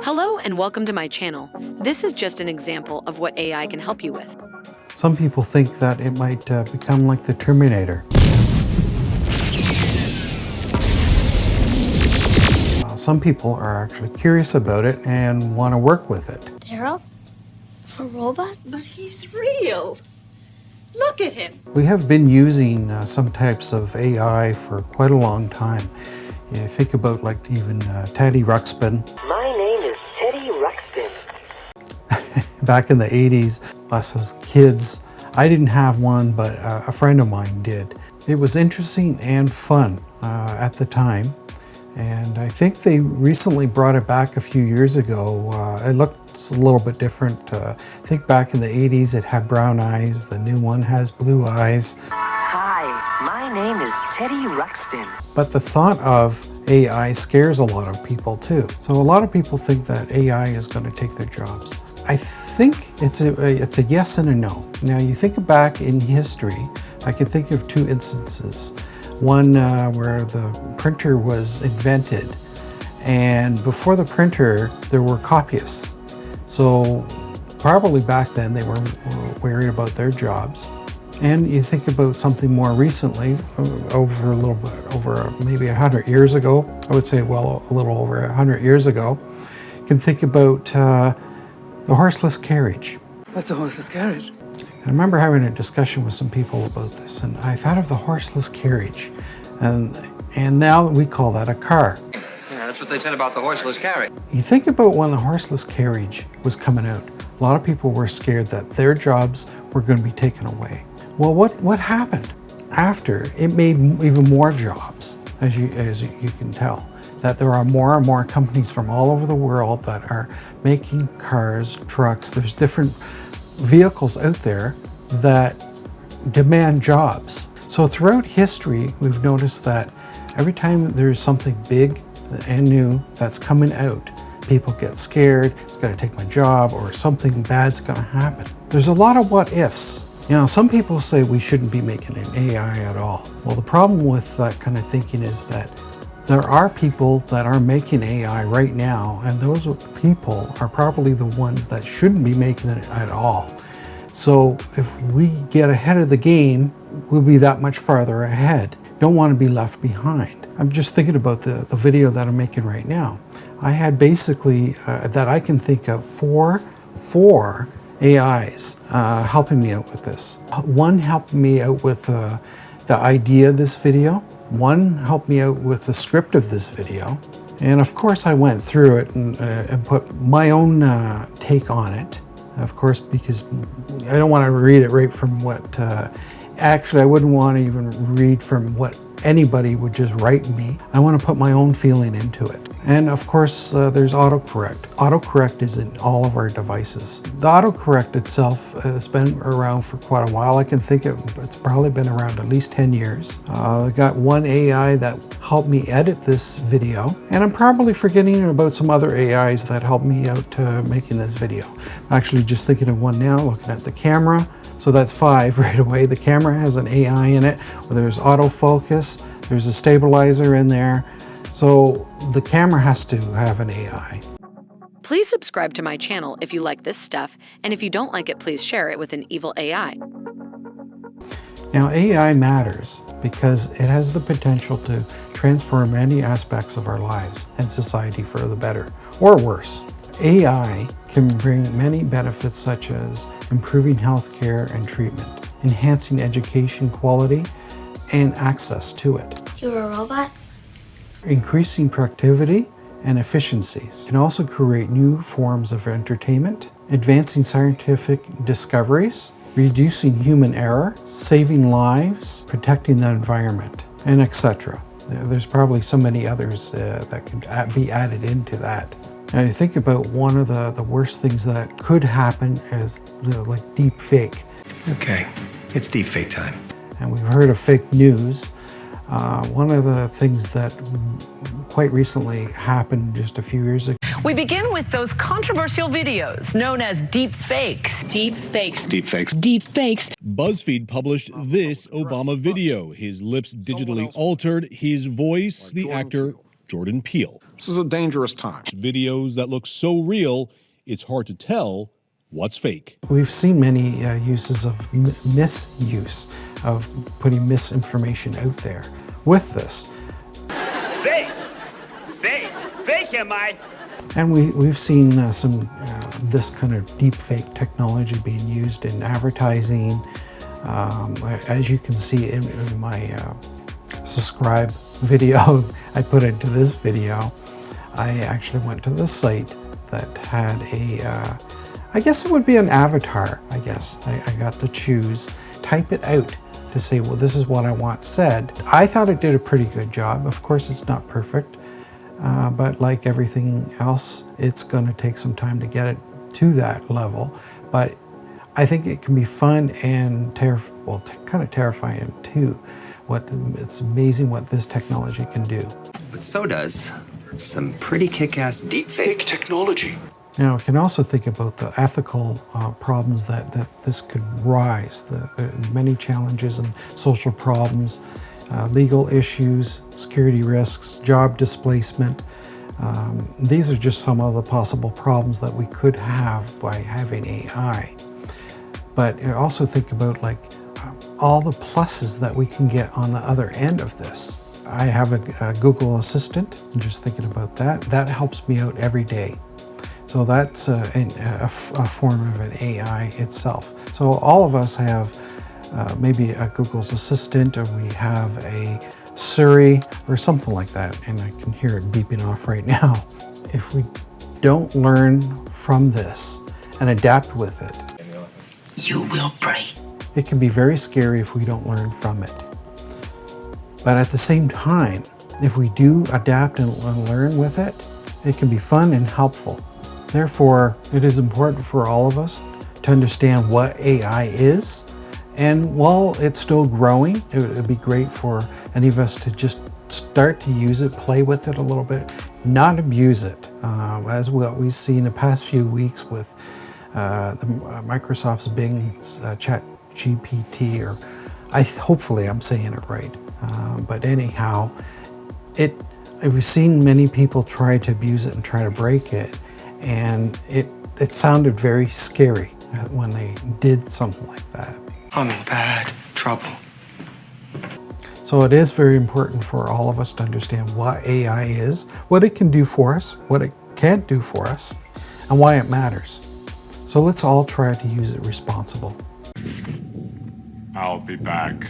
Hello and welcome to my channel. This is just an example of what AI can help you with. Some people think that it might become like the Terminator. Some people are actually curious about it and want to work with it. Daryl? A robot? But he's real. Look at him. We have been using some types of AI for quite a long time. You think about like even Teddy Ruxpin. My name is Teddy Ruxpin. Back in the 80s, us as kids, I didn't have one, but a friend of mine did. It was interesting and fun at the time. And I think they recently brought it back a few years ago. It looked a little bit different. I think back in the 80s it had brown eyes. The new one has blue eyes. Hi, my name is Teddy Ruxpin. But the thought of AI scares a lot of people too. So a lot of people think that AI is going to take their jobs. I think it's a yes and a no. Now you think back in history, I can think of two instances. One where the printer was invented, and before the printer there were copyists. So probably back then they were worried about their jobs. And you think about something more recently, over maybe 100 years ago, I would say, well, a little over 100 years ago, you can think about the horseless carriage. What's a horseless carriage? I remember having a discussion with some people about this, and I thought of the horseless carriage, and now we call that a car. Yeah, that's what they said about the horseless carriage. You think about when the horseless carriage was coming out, a lot of people were scared that their jobs were going to be taken away. Well, what happened? After, it made even more jobs, as you can tell. That there are more and more companies from all over the world that are making cars, trucks. There's different vehicles out there that demand jobs. So throughout history, we've noticed that every time there's something big and new that's coming out, people get scared, it's going to take my job, or something bad's going to happen. There's a lot of what ifs. You know, some people say we shouldn't be making an AI at all. Well, the problem with that kind of thinking is that there are people that are making AI right now, and those people are probably the ones that shouldn't be making it at all. So if we get ahead of the game, we'll be that much farther ahead. Don't want to be left behind. I'm just thinking about the video that I'm making right now. I had basically, that I can think of, four AIs helping me out with this. One helped me out with the idea of this video. One helped me out with the script of this video. And of course I went through it and put my own take on it. Of course, because I don't want to read it right from what, actually I wouldn't want to even read from what anybody would just write me. I want to put my own feeling into it. And of course, there's autocorrect. Autocorrect is in all of our devices. The autocorrect itself has been around for quite a while. I can think it's probably been around at least 10 years. I got one AI that helped me edit this video, and I'm probably forgetting about some other AIs that helped me out making this video. I'm actually just thinking of one now, looking at the camera. So that's 5 right away. The camera has an AI in it, where there's autofocus, there's a stabilizer in there. So the camera has to have an AI. Please subscribe to my channel if you like this stuff, and if you don't like it, please share it with an evil AI. Now AI matters because it has the potential to transform many aspects of our lives and society for the better or worse. AI can bring many benefits such as improving healthcare and treatment, enhancing education quality and access to it. You're a robot? Increasing productivity and efficiencies. It can also create new forms of entertainment, advancing scientific discoveries, reducing human error, saving lives, protecting the environment, and etc. There's probably so many others that could be added into that. Now you think about one of the worst things that could happen is like deep fake. Okay, it's deep fake time. And we've heard of fake news. One of the things that quite recently happened just a few years ago. We begin with those controversial videos known as deep fakes. Deep fakes. Deep fakes. Deep fakes. BuzzFeed published this Obama video. His lips digitally altered, his voice, the actor Jordan Peele. This is a dangerous time. Videos that look so real, it's hard to tell what's fake. We've seen many uses of misuse, of putting misinformation out there with this. Fake! Fake! Fake am I? And we've seen this kind of deep fake technology being used in advertising. As you can see in my subscribe video I put into this video, I actually went to the site that had I guess it would be an avatar, I guess. I got to choose, type it out to say, well, this is what I want said. I thought it did a pretty good job. Of course, it's not perfect. But like everything else, it's going to take some time to get it to that level. But I think it can be fun and kind of terrifying too. It's amazing what this technology can do. But so does some pretty kick-ass deepfake technology. Now, we can also think about the ethical problems that this could rise, the many challenges and social problems, legal issues, security risks, job displacement. These are just some of the possible problems that we could have by having AI. But also think about all the pluses that we can get on the other end of this. I have a Google Assistant, and just thinking about that, that helps me out every day. So that's a form of an AI itself. So all of us have maybe a Google's Assistant, or we have a Siri or something like that, and I can hear it beeping off right now. If we don't learn from this and adapt with it, You will break. it can be very scary if we don't learn from it. But at the same time, if we do adapt and learn with it, it can be fun and helpful. Therefore, it is important for all of us to understand what AI is. And while it's still growing, it would be great for any of us to just start to use it, play with it a little bit, not abuse it. As what we've seen the past few weeks with Microsoft's Bing ChatGPT, or hopefully I'm saying it right. But anyhow, we've seen many people try to abuse it and try to break it. And it sounded very scary when they did something like that. I'm in bad trouble. So it is very important for all of us to understand what AI is, what it can do for us, what it can't do for us, and why it matters. So let's all try to use it responsible. I'll be back.